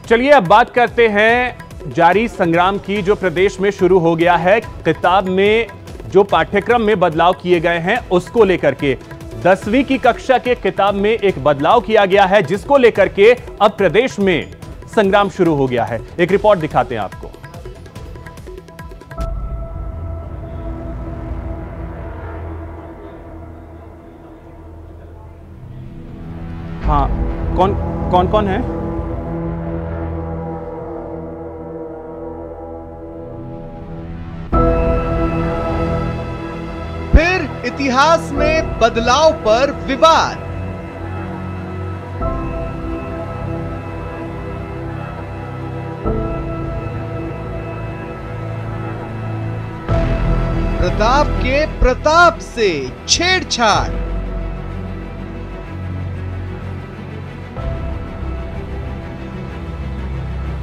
चलिए अब बात करते हैं जारी संग्राम की, जो प्रदेश में शुरू हो गया है। किताब में जो पाठ्यक्रम में बदलाव किए गए हैं उसको लेकर के 10वीं की कक्षा के किताब में एक बदलाव किया गया है, जिसको लेकर के अब प्रदेश में संग्राम शुरू हो गया है। एक रिपोर्ट दिखाते हैं आपको। हाँ, कौन कौन है? फिर इतिहास में बदलाव पर विवाद। प्रताप के प्रताप से छेड़छाड़।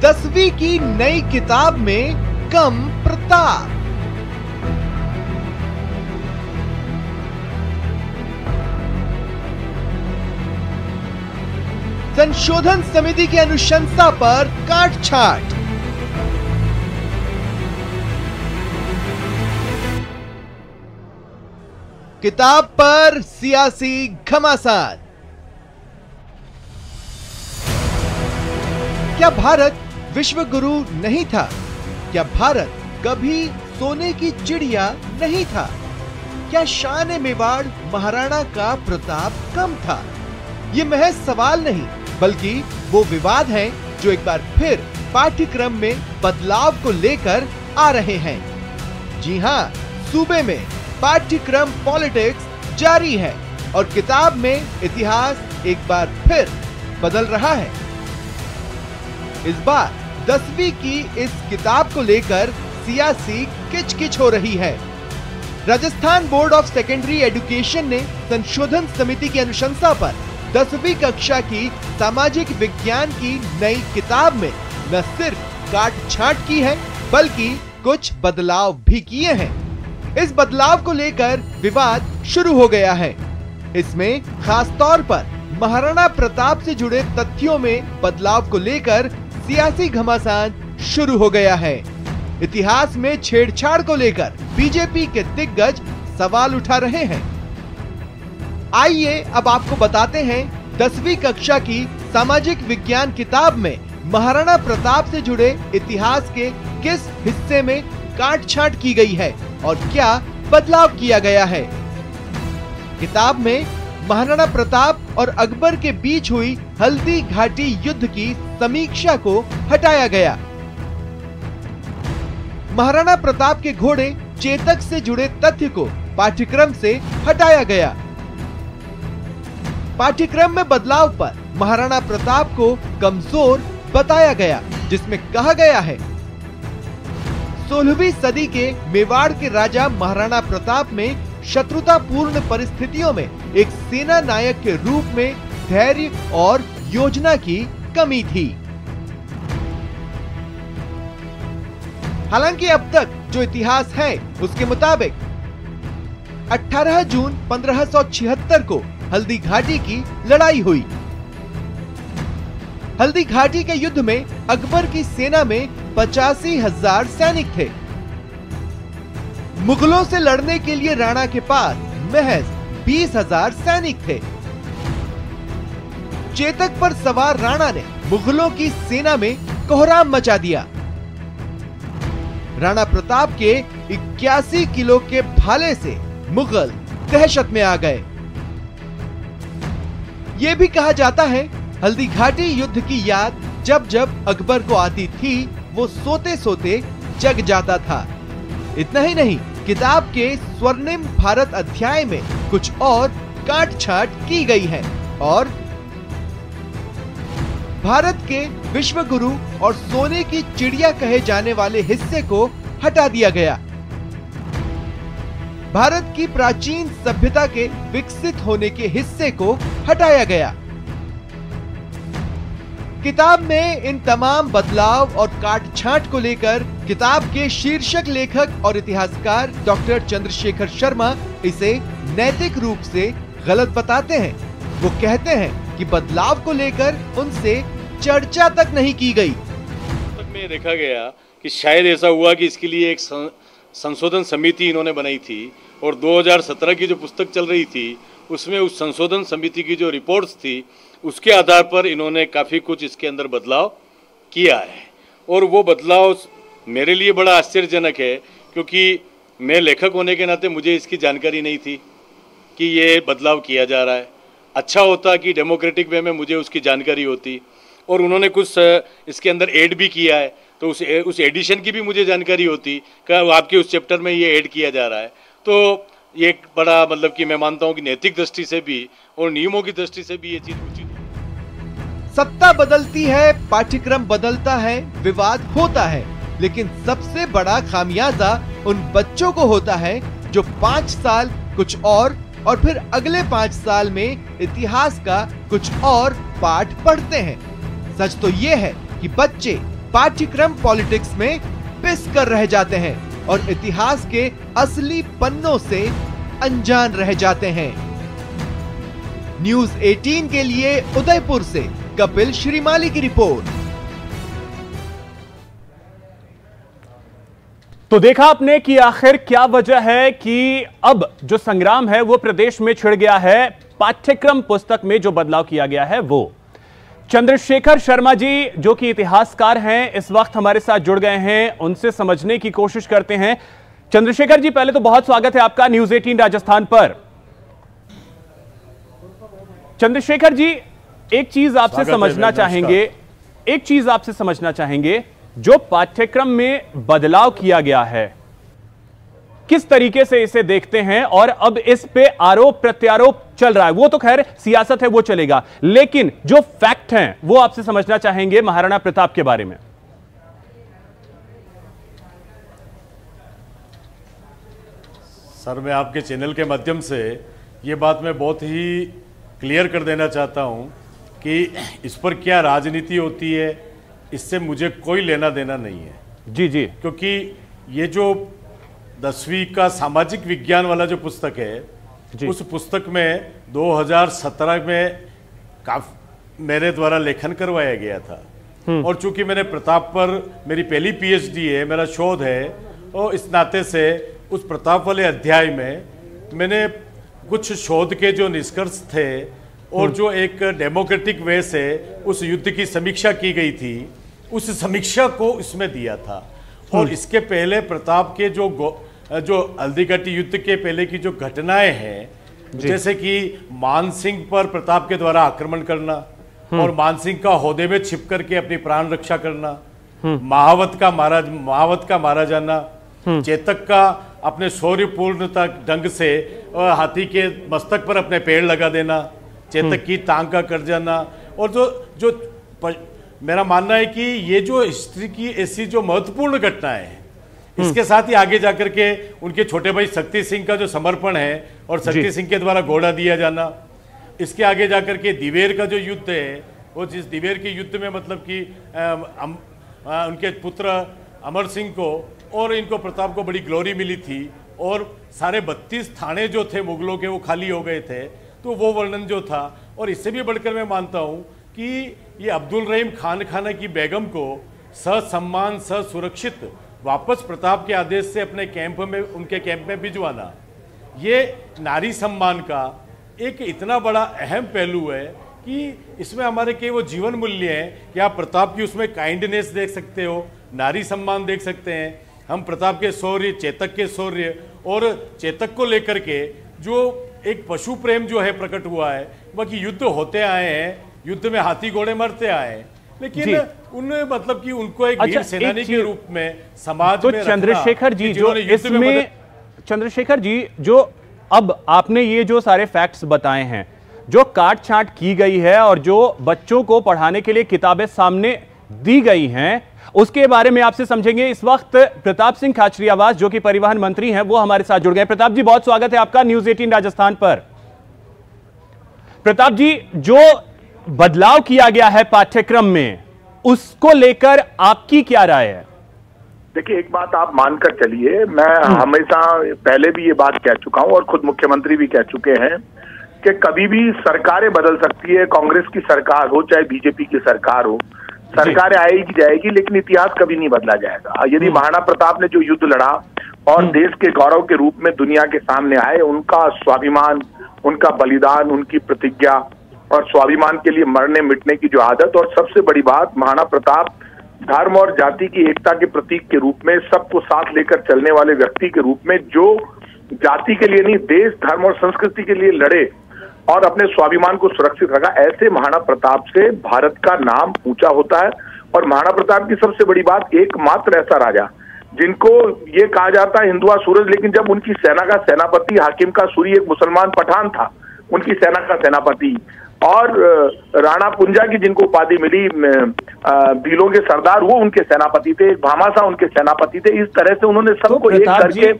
दसवीं की नई किताब में कम प्रताप। संशोधन समिति की अनुशंसा पर काटछाट। किताब पर सियासी घमासान। क्या भारत विश्व गुरु नहीं था? क्या भारत कभी सोने की चिड़िया नहीं था? क्या शान मेवाड़ महाराणा का प्रताप कम था? ये महज सवाल नहीं, बल्कि वो विवाद हैं जो एक बार फिर पाठ्यक्रम में बदलाव को लेकर आ रहे हैं। जी हां, सूबे में पाठ्यक्रम पॉलिटिक्स जारी है और किताब में इतिहास एक बार फिर बदल रहा है। इस बार 10वीं की इस किताब को लेकर सियासी किचकिच हो रही है। Rajasthan board of secondary education ने संशोधन समिति की अनुशंसा पर 10वीं कक्षा की सामाजिक विज्ञान की नई किताब में न सिर्फ काटछांट की है, बल्कि कुछ बदलाव भी किए हैं। इस बदलाव को लेकर विवाद शुरू हो गया है। इसमें खास तौर पर महाराणा प्रताप से जुड़े तथ्यों में बदलाव को लेकर सियासी घमासान शुरू हो गया है। इतिहास में छेड़छाड़ को लेकर बीजेपी के दिग्गज सवाल उठा रहे हैं। आइए अब आपको बताते हैं 10वीं कक्षा की सामाजिक विज्ञान किताब में महाराणा प्रताप से जुड़े इतिहास के किस हिस्से में काटछांट की गई है और क्या बदलाव किया गया है। किताब में महाराणा प्रताप और अकबर के बीच हुई हल्दी घाटी युद्ध की समीक्षा को हटाया गया। महाराणा प्रताप के घोड़े चेतक से जुड़े तथ्य को पाठ्यक्रम से हटाया गया। पाठ्यक्रम में बदलाव पर महाराणा प्रताप को कमजोर बताया गया, जिसमें कहा गया है 16वीं सदी के मेवाड़ के राजा महाराणा प्रताप में शत्रुतापूर्ण परिस्थितियों में एक सेना नायक के रूप में धैर्य और योजना की कमी थी। हालांकि अब तक जो इतिहास है उसके मुताबिक 18 जून 1576 को हल्दी घाटी की लड़ाई हुई। हल्दी घाटी के युद्ध में अकबर की सेना में 85,000 सैनिक थे। मुगलों से लड़ने के लिए राणा के पास महज 20,000 सैनिक थे। चेतक पर सवार राणा ने मुगलों की सेना में कोहराम मचा दिया। राणा प्रताप के 81 किलो के भाले से मुगल दहशत में आ गए। यह भी कहा जाता है हल्दी घाटी युद्ध की याद जब जब अकबर को आती थी, वो सोते सोते जग जाता था। इतना ही नहीं, किताब के स्वर्णिम भारत अध्याय में कुछ और काटछांट की गई है और भारत के विश्व गुरु और सोने की चिड़िया कहे जाने वाले हिस्से को हटा दिया गया। भारत की प्राचीन सभ्यता के विकसित होने के हिस्से को हटाया गया। किताब में इन तमाम बदलाव और काटछांट को लेकर किताब के शीर्षक लेखक और इतिहासकार डॉक्टर चंद्रशेखर शर्मा इसे नैतिक रूप से गलत बताते हैं। वो कहते हैं कि बदलाव को लेकर उनसे चर्चा तक नहीं की गई। पुस्तक में देखा गया कि शायद ऐसा हुआ कि इसके लिए एक संशोधन समिति इन्होंने बनाई थी और 2017 की जो पुस्तक चल रही थी उसमें उस संशोधन समिति की जो रिपोर्ट्स थी उसके आधार पर इन्होंने काफ़ी कुछ इसके अंदर बदलाव किया है। और वो बदलाव मेरे लिए बड़ा आश्चर्यजनक है, क्योंकि मैं लेखक होने के नाते मुझे इसकी जानकारी नहीं थी कि ये बदलाव किया जा रहा है। अच्छा होता कि डेमोक्रेटिक वे में मुझे उसकी जानकारी होती, और उन्होंने कुछ इसके अंदर ऐड भी किया है तो उस एडिशन की भी मुझे जानकारी होती कि आपके उस चैप्टर में ये ऐड किया जा रहा है। तो ये एक बड़ा मतलब कि मैं मानता हूँ कि नैतिक दृष्टि से भी और नियमों की दृष्टि से भी ये चीज़ उचित है। सत्ता बदलती है, पाठ्यक्रम बदलता है, विवाद होता है, लेकिन सबसे बड़ा खामियाजा उन बच्चों को होता है जो 5 साल कुछ और फिर अगले 5 साल में इतिहास का कुछ और पाठ पढ़ते हैं। सच तो ये है कि बच्चे पाठ्यक्रम पॉलिटिक्स में पिस कर रह जाते हैं और इतिहास के असली पन्नों से अनजान रह जाते हैं। न्यूज़ 18 के लिए उदयपुर से कपिल श्रीमाली की रिपोर्ट। तो देखा आपने कि आखिर क्या वजह है कि अब जो संग्राम है वो प्रदेश में छिड़ गया है। पाठ्यक्रम पुस्तक में जो बदलाव किया गया है वो चंद्रशेखर शर्मा जी जो कि इतिहासकार हैं इस वक्त हमारे साथ जुड़ गए हैं, उनसे समझने की कोशिश करते हैं। चंद्रशेखर जी, पहले तो बहुत स्वागत है आपका न्यूज़ 18 राजस्थान पर। चंद्रशेखर जी, एक चीज आपसे समझना चाहेंगे, जो पाठ्यक्रम में बदलाव किया गया है किस तरीके से इसे देखते हैं, और अब इस पे आरोप प्रत्यारोप चल रहा है, वो तो खैर सियासत है वो चलेगा, लेकिन जो फैक्ट हैं वो आपसे समझना चाहेंगे महाराणा प्रताप के बारे में। सर, मैं आपके चैनल के माध्यम से ये बात मैं बहुत ही क्लियर कर देना चाहता हूँ कि इस पर क्या राजनीति होती है इससे मुझे कोई लेना देना नहीं है। जी जी, क्योंकि ये जो 10वीं का सामाजिक विज्ञान वाला जो पुस्तक है उस पुस्तक में 2017 में मेरे द्वारा लेखन करवाया गया था, और चूंकि मैंने प्रताप पर मेरी पहली पीएचडी है, मेरा शोध है, और इस नाते से उस प्रताप वाले अध्याय में मैंने कुछ शोध के जो निष्कर्ष थे और जो एक डेमोक्रेटिक वे से उस युद्ध की समीक्षा की गई थी उस समीक्षा को इसमें दिया था। और इसके पहले प्रताप के जो हल्दीघाटी युद्ध के पहले की जो घटनाएं हैं, जैसे कि मानसिंह पर प्रताप के द्वारा आक्रमण करना और मानसिंह का ओहदे में छिप करके अपनी प्राण रक्षा करना, महावत का मारा जाना, चेतक का अपने शौर्यपूर्णता ढंग से हाथी के मस्तक पर अपने पेड़ लगा देना, चेतक की टांग का कर जाना, और जो मेरा मानना है कि ये जो हिस्ट्री की ऐसी जो महत्वपूर्ण घटनाएं हैं, इसके साथ ही आगे जाकर के उनके छोटे भाई शक्ति सिंह का जो समर्पण है और शक्ति सिंह के द्वारा घोड़ा दिया जाना, इसके आगे जाकर के दिवेर का जो युद्ध है, वो जिस दिवेर के युद्ध में मतलब कि उनके पुत्र अमर सिंह को और इनको प्रताप को बड़ी ग्लोरी मिली थी, और सारे 32 थाने जो थे मुगलों के वो खाली हो गए थे, तो वो वर्णन जो था। और इससे भी बढ़कर मैं मानता हूँ कि ये अब्दुल रहीम खान खाना की बेगम को ससम्मान सुरक्षित वापस प्रताप के आदेश से अपने उनके कैंप में भिजवाना, ये नारी सम्मान का एक इतना बड़ा अहम पहलू है कि इसमें हमारे के वो जीवन मूल्य हैं कि आप प्रताप की उसमें काइंडनेस देख सकते हो, नारी सम्मान देख सकते हैं। हम प्रताप के शौर्य, चेतक के शौर्य और चेतक को लेकर के जो एक पशु प्रेम जो है प्रकट हुआ है, बाकी युद्ध होते आए हैं, युद्ध में हाथी घोड़े मरते आए हैं, लेकिन उन्हें मतलब कि उनको एक वीर सेनानी के रूप में समाज तो में चंद्रशेखर जी जो इसमें चंद्रशेखर जी जो अब आपने ये जो सारे फैक्ट्स बताए हैं, जो काट छांट की गई है और जो बच्चों को पढ़ाने के लिए किताबें सामने दी गई हैं, उसके बारे में आपसे समझेंगे। इस वक्त प्रताप सिंह खाचरियावास जो कि परिवहन मंत्री हैं वो हमारे साथ जुड़ गए। प्रताप जी, बहुत स्वागत है आपका न्यूज़ 18 राजस्थान पर। प्रताप जी, जो बदलाव किया गया है पाठ्यक्रम में, उसको लेकर आपकी क्या राय है? देखिए, एक बात आप मानकर चलिए, मैं हमेशा पहले भी ये बात कह चुका हूं और खुद मुख्यमंत्री भी कह चुके हैं कि कभी भी सरकारें बदल सकती है, कांग्रेस की सरकार हो चाहे बीजेपी की सरकार हो, सरकारें आएगी जाएगी, लेकिन इतिहास कभी नहीं बदला जाएगा। यदि महाराणा प्रताप ने जो युद्ध लड़ा और देश के गौरव के रूप में दुनिया के सामने आए, उनका स्वाभिमान, उनका बलिदान, उनकी प्रतिज्ञा और स्वाभिमान के लिए मरने मिटने की जो आदत, और सबसे बड़ी बात, महाराणा प्रताप धर्म और जाति की एकता के प्रतीक के रूप में, सबको साथ लेकर चलने वाले व्यक्ति के रूप में, जो जाति के लिए नहीं देश, धर्म और संस्कृति के लिए लड़े और अपने स्वाभिमान को सुरक्षित रखा। ऐसे महाराणा प्रताप से भारत का नाम ऊंचा होता है। और महाराणा प्रताप की सबसे बड़ी बात, एकमात्र ऐसा राजा जिनको ये कहा जाता है हिंदुआ सूरज, लेकिन जब उनकी सेना का सेनापति हाकिम का सूरी एक मुसलमान पठान था, उनकी सेना का सेनापति, और राणा पुंजा की जिनको उपाधि मिली भीलों के सरदार, वो उनके सेनापति थे, भामाशाह उनके सेनापति थे। इस तरह से उन्होंने सबको एक करके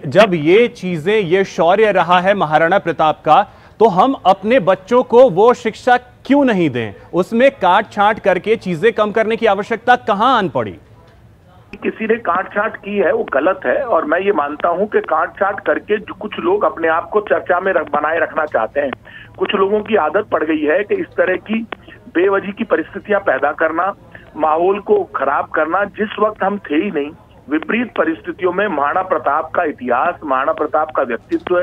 जब ये चीजें, ये शौर्य रहा है महाराणा प्रताप का, तो हम अपने बच्चों को वो शिक्षा क्यों नहीं दें? उसमें काट छांट करके चीजें कम करने की आवश्यकता कहां आन पड़ी? किसी ने काट छांट की है वो गलत है, और मैं ये मानता हूं कि काट छांट करके जो कुछ लोग अपने आप को चर्चा में बनाए रखना चाहते हैं, कुछ लोगों की आदत पड़ गई है कि इस तरह की बेवजह की परिस्थितियां पैदा करना, माहौल को खराब करना, जिस वक्त हम थे ही नहीं। विपरीत परिस्थितियों में महाराणा प्रताप का इतिहास, महाराणा प्रताप का व्यक्तित्व,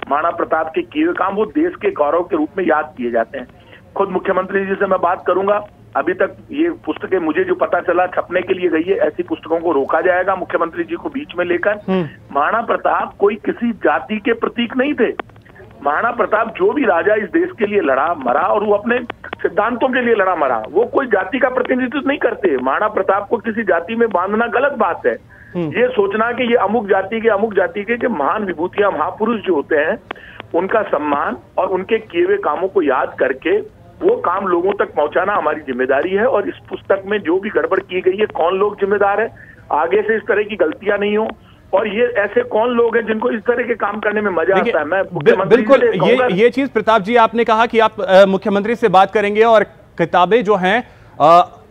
महाराणा प्रताप के किए काम, वो देश के गौरव के रूप में याद किए जाते हैं। खुद मुख्यमंत्री जी से मैं बात करूंगा, अभी तक ये पुस्तकें मुझे जो पता चला छपने के लिए गई है, ऐसी पुस्तकों को रोका जाएगा मुख्यमंत्री जी को बीच में लेकर। महाराणा प्रताप कोई किसी जाति के प्रतीक नहीं थे। महाराणा प्रताप जो भी राजा इस देश के लिए लड़ा मरा, और वो अपने सिद्धांतों के लिए लड़ा मरा, वो कोई जाति का प्रतिनिधित्व नहीं करते। महाराणा प्रताप को किसी जाति में बांधना गलत बात है। ये सोचना कि ये अमुक जाति के महान विभूतियां, महापुरुष जो होते हैं, उनका सम्मान और उनके किए हुए कामों को याद करके वो काम लोगों तक पहुंचाना हमारी जिम्मेदारी है। और इस पुस्तक में जो भी गड़बड़ की गई है, कौन लोग जिम्मेदार है, आगे से इस तरह की गलतियां नहीं हो, और ये ऐसे कौन लोग हैं जिनको इस तरह के काम करने में मजा आता है। मैं बिल्कुल ये चीज प्रताप जी, आपने कहा कि आप मुख्यमंत्री से बात करेंगे और किताबें जो हैं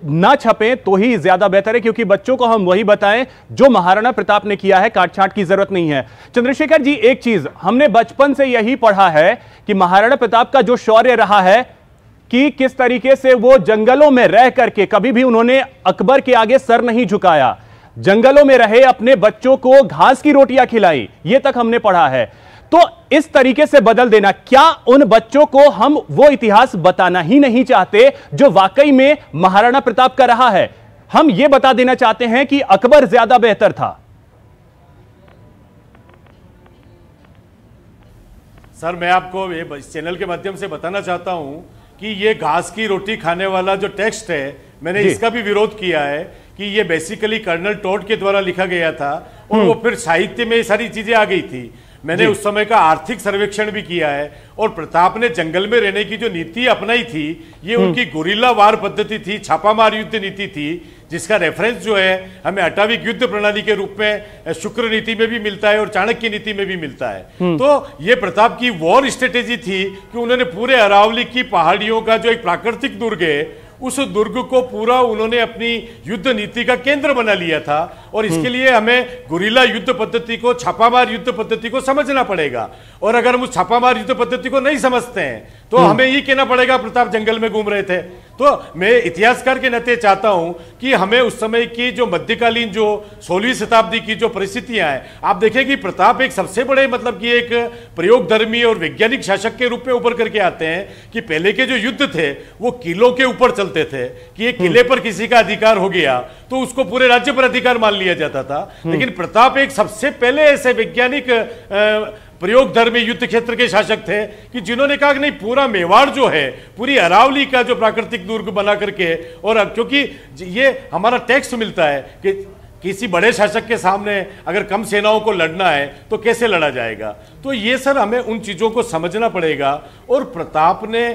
ना छपें तो ही ज्यादा बेहतर है, क्योंकि बच्चों को हम वही बताएं जो महाराणा प्रताप ने किया है। काट छांट की जरूरत नहीं है। चंद्रशेखर जी, एक चीज हमने बचपन से यही पढ़ा है कि महाराणा प्रताप का जो शौर्य रहा है कि किस तरीके से वो जंगलों में रह करके कभी भी उन्होंने अकबर के आगे सर नहीं झुकाया, जंगलों में रहे, अपने बच्चों को घास की रोटियां खिलाई, ये तक हमने पढ़ा है। तो इस तरीके से बदल देना, क्या उन बच्चों को हम वो इतिहास बताना ही नहीं चाहते जो वाकई में महाराणा प्रताप का रहा है? हम ये बता देना चाहते हैं कि अकबर ज्यादा बेहतर था। सर, मैं आपको इस चैनल के माध्यम से बताना चाहता हूं कि ये घास की रोटी खाने वाला जो टेक्स्ट है, मैंने इसका भी विरोध किया है कि ये बेसिकली कर्नल टॉड के द्वारा लिखा गया था, और वो फिर साहित्य में सारी चीजें आ गई थी। मैंने उस समय का आर्थिक सर्वेक्षण भी किया है, और प्रताप ने जंगल में रहने की जो नीति अपनाई थी, ये उनकी गुरिल्ला वार पद्धति थी, छापामार युद्ध नीति थी, जिसका रेफरेंस जो है हमें अटाविक युद्ध प्रणाली के रूप में शुक्र नीति में भी मिलता है और चाणक्य नीति में भी मिलता है। तो ये प्रताप की वॉर स्ट्रेटेजी थी कि उन्होंने पूरे अरावली की पहाड़ियों का जो एक प्राकृतिक दुर्ग है, उस दुर्ग को पूरा उन्होंने अपनी युद्ध नीति का केंद्र बना लिया था। और इसके लिए हमें गुरिल्ला युद्ध पद्धति को, छापामार युद्ध पद्धति को समझना पड़ेगा। और अगर हम उस छापामार युद्ध पद्धति को नहीं समझते हैं तो हमें ये कहना पड़ेगा प्रताप जंगल में घूम रहे थे। तो मैं इतिहासकार के नाते चाहता हूं कि हमें उस समय की जो मध्यकालीन, जो 16वीं शताब्दी की जो परिस्थितियां हैं, आप देखें कि प्रताप एक सबसे बड़े मतलब कि एक प्रयोगधर्मी और वैज्ञानिक शासक के रूप में उभर करके आते हैं कि पहले के जो युद्ध थे वो किलों के ऊपर चलते थे कि एक किले पर किसी का अधिकार हो गया तो उसको पूरे राज्य पर अधिकार मान लिया जाता था। लेकिन प्रताप एक सबसे पहले ऐसे वैज्ञानिक प्रयोगधर्मी युद्ध क्षेत्र के शासक थे कि जिन्होंने कहा कि नहीं, पूरा मेवाड़ जो है, पूरी अरावली का जो प्राकृतिक दुर्ग बना करके, और क्योंकि ये हमारा टेक्स्ट मिलता है कि किसी बड़े शासक के सामने अगर कम सेनाओं को लड़ना है तो कैसे लड़ा जाएगा। तो ये सर हमें उन चीजों को समझना पड़ेगा। और प्रताप ने,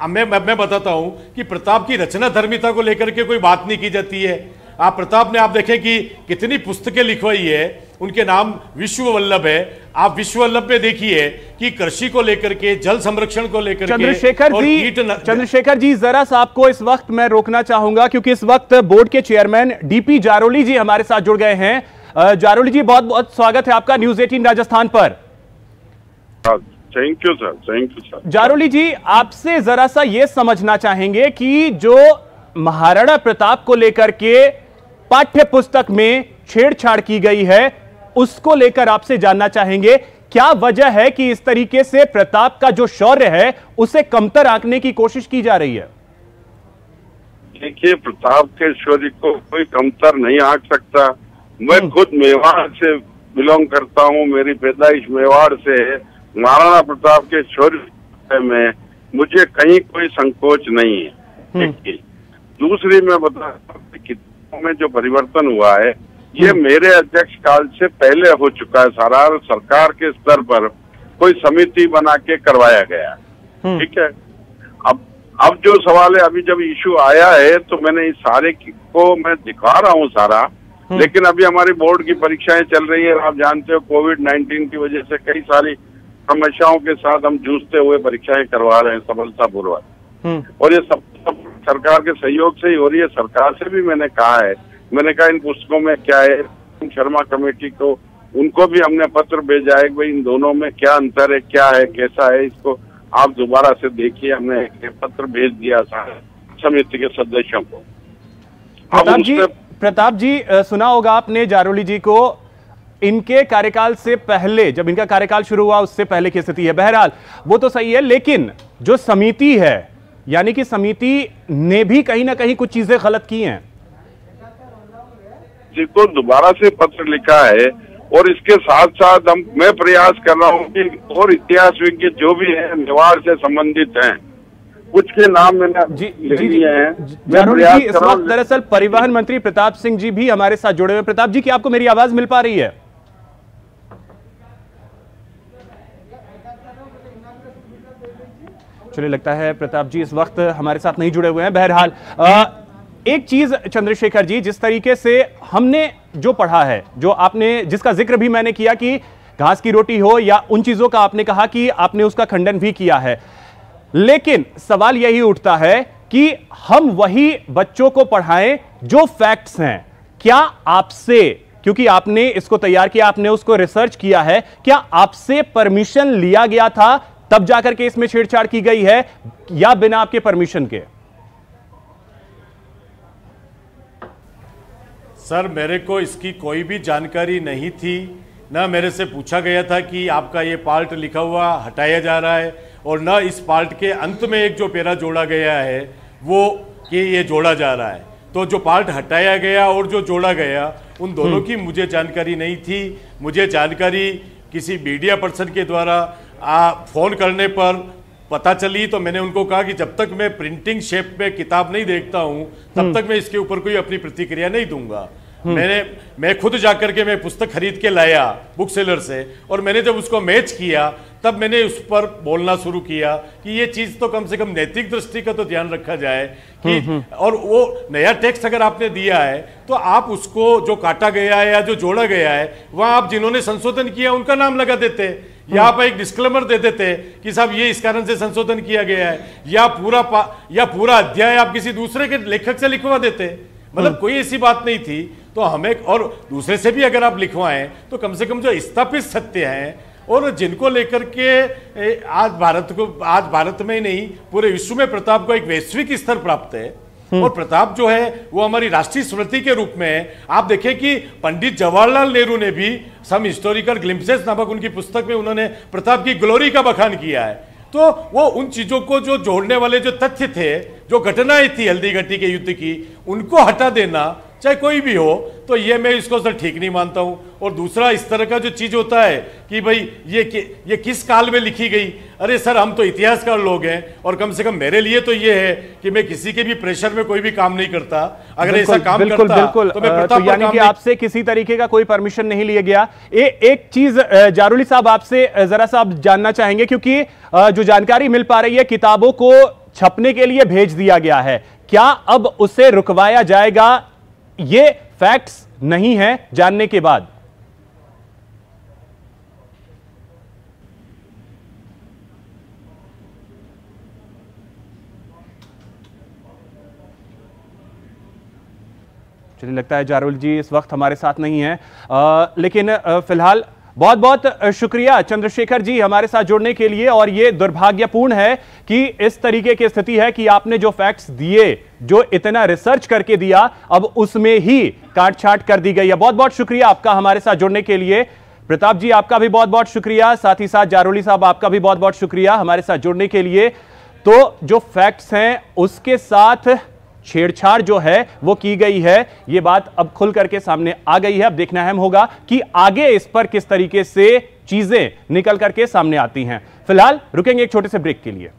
मैं बताता हूं कि प्रताप की रचना धर्मिता को लेकर के कोई बात नहीं की जाती है। प्रताप ने आप देखें कि कितनी पुस्तकें लिखवाई है, उनके नाम विश्व वल्लभ है। आप विश्व वल्लभ में देखिए कि कृषि को लेकर के, जल संरक्षण को लेकर के। चंद्रशेखर जी, जरा सा आपको इस वक्त मैं रोकना चाहूंगा क्योंकि इस वक्त बोर्ड के चेयरमैन डीपी जारोली जी हमारे साथ जुड़ गए हैं। जारोली जी, बहुत बहुत स्वागत है आपका न्यूज 18 राजस्थान पर। Thank you sir. Jaroli ji, आपसे जरा सा ये समझना चाहेंगे कि जो महाराणा प्रताप को लेकर के पाठ्य पुस्तक में छेड़छाड़ की गई है, उसको लेकर आपसे जानना चाहेंगे क्या वजह है कि इस तरीके से प्रताप का जो शौर्य है उसे कमतर आंकने की कोशिश की जा रही है? देखिए, प्रताप के शौर्य को कोई कमतर नहीं आंक सकता। मैं खुद मेवाड़ से बिलोंग करता हूँ, मेरी पैदाइश मेवाड़ से है। महाराणा प्रताप के शौर्य में मुझे कहीं कोई संकोच नहीं है। दूसरी मैं बता किताबों में जो परिवर्तन हुआ है ये मेरे अध्यक्ष काल से पहले हो चुका है सारा। सरकार के स्तर पर कोई समिति बना के करवाया गया, ठीक है। अब जो सवाल है, अभी जब इशू आया है तो मैंने इस सारे को मैं दिखा रहा हूँ सारा, लेकिन अभी हमारी बोर्ड की परीक्षाएं चल रही है। आप जानते हो कोविड-19 की वजह से कई सारी समस्याओं के साथ हम जूझते हुए परीक्षाएं करवा रहे हैं सफलतापूर्वक, और ये सब सरकार के सहयोग से ही हो रही है। सरकार से भी मैंने कहा है, मैंने कहा इन पुस्तकों में क्या है, शर्मा कमेटी को उनको भी हमने पत्र भेजा है कि भाई इन दोनों में क्या अंतर है, क्या है, कैसा है, इसको आप दोबारा से देखिए। हमने एक पत्र भेज दिया समिति के सदस्यों को। प्रताप जी, सुना होगा आपने जारोली जी को, इनके कार्यकाल से पहले, जब इनका कार्यकाल शुरू हुआ उससे पहले की स्थिति है। बहरहाल वो तो सही है, लेकिन जो समिति है, यानी कि समिति ने भी कहीं ना कहीं कुछ चीजें गलत की हैं। जिसको दोबारा से पत्र लिखा है, और इसके साथ साथ मैं प्रयास कर रहा हूँ कि और इतिहास विज्ञ जो भी है मेवाड़ से संबंधित हैं, कुछ के नाम मैंने लिख दिए हैं। जारोली जी, इस वक्त दरअसल परिवहन मंत्री प्रताप सिंह जी भी हमारे साथ जुड़े हुए। प्रताप जी, क्या आपको मेरी आवाज मिल पा रही है? चलिए, लगता है प्रताप जी इस वक्त हमारे साथ नहीं जुड़े हुए हैं। बहरहाल एक चीज चंद्रशेखर जी, जिस तरीके से हमने जो पढ़ा है, जो आपने, जिसका जिक्र भी मैंने किया कि घास की रोटी हो या उन चीजों का आपने कहा कि आपने उसका खंडन भी किया है, लेकिन सवाल यही उठता है कि हम वही बच्चों को पढ़ाएं जो फैक्ट्स हैं। क्या आपसे, क्योंकि आपने इसको तैयार किया, आपने उसको रिसर्च किया है, क्या आपसे परमिशन लिया गया था तब जाकर के इसमें छेड़छाड़ की गई है, या बिना आपके परमिशन के? सर, मेरे को इसकी कोई भी जानकारी नहीं थी, ना मेरे से पूछा गया था कि आपका ये पार्ट लिखा हुआ हटाया जा रहा है, और ना इस पार्ट के अंत में एक जो पैरा जोड़ा गया है वो कि ये जोड़ा जा रहा है। तो जो पार्ट हटाया गया और जो जोड़ा गया, उन दोनों की मुझे जानकारी नहीं थी। मुझे जानकारी किसी मीडिया पर्सन के द्वारा फोन करने पर पता चली, तो मैंने उनको कहा कि जब तक मैं प्रिंटिंग शेप में किताब नहीं देखता हूं तब तक मैं इसके ऊपर कोई अपनी प्रतिक्रिया नहीं दूंगा। मैं खुद जाकर के मैं पुस्तक खरीद के लाया बुक सेलर से, और मैंने जब उसको मैच किया तब मैंने उस पर बोलना शुरू किया कि ये चीज तो कम से कम नैतिक दृष्टि का तो ध्यान रखा जाए कि और वो नया टेक्स्ट अगर आपने दिया है तो आप उसको जो काटा गया है या जो जोड़ा गया है वहां आप जिन्होंने संशोधन किया उनका नाम लगा देते, या आप एक डिस्क्लेमर दे देते कि साहब ये इस कारण से संशोधन किया गया है, या पूरा अध्याय आप किसी दूसरे के लेखक से लिखवा देते। मतलब कोई ऐसी बात नहीं थी। तो हमें, और दूसरे से भी अगर आप लिखवाएं तो कम से कम जो स्थापित सत्य हैं और जिनको लेकर के आज भारत में ही नहीं पूरे विश्व में प्रताप को एक वैश्विक स्तर प्राप्त है, और प्रताप जो है वो हमारी राष्ट्रीय स्मृति के रूप में है। आप देखें कि पंडित जवाहरलाल नेहरू ने भी सम हिस्टोरिकल ग्लिम्पसेस नामक उनकी पुस्तक में उन्होंने प्रताप की ग्लोरी का बखान किया है। तो वो उन चीजों को जो जोड़ने वाले जो तथ्य थे, जो घटनाएं थी हल्दी घाटी के युद्ध की, उनको हटा देना चाहे कोई भी हो, तो ये मैं इसको सर ठीक नहीं मानता हूं। और दूसरा, इस तरह का जो चीज होता है कि भाई ये किस काल में लिखी गई, अरे सर हम तो इतिहासकार लोग हैं, और कम से कम मेरे लिए तो ये है कि मैं किसी के भी प्रेशर में कोई भी काम नहीं करता। अगर ऐसा काम करता तो मैं प्रताप तो यानी कि आपसे किसी तरीके का कोई परमिशन नहीं लिया गया। एक चीज जारोली साहब आपसे जरा सा आप जानना चाहेंगे, क्योंकि जो जानकारी मिल पा रही है किताबों को छपने के लिए भेज दिया गया है, क्या अब उसे रुकवाया जाएगा? ये फैक्ट्स नहीं है जानने के बाद। चलिए, लगता है जारोल जी इस वक्त हमारे साथ नहीं है, लेकिन फिलहाल बहुत बहुत शुक्रिया चंद्रशेखर जी हमारे साथ जुड़ने के लिए। और ये दुर्भाग्यपूर्ण है कि इस तरीके की स्थिति है कि आपने जो फैक्ट्स दिए, जो इतना रिसर्च करके दिया, अब उसमें ही काट-छांट कर दी गई है। बहुत बहुत शुक्रिया आपका हमारे साथ जुड़ने के लिए। प्रताप जी आपका भी बहुत बहुत शुक्रिया, साथ ही साथ जारोली साहब आपका भी बहुत बहुत शुक्रिया हमारे साथ जुड़ने के लिए। तो जो फैक्ट्स हैं उसके साथ छेड़छाड़ जो है वो की गई है, ये बात अब खुल करके सामने आ गई है। अब देखना अहम होगा कि आगे इस पर किस तरीके से चीजें निकल करके सामने आती हैं। फिलहाल रुकेंगे एक छोटे से ब्रेक के लिए।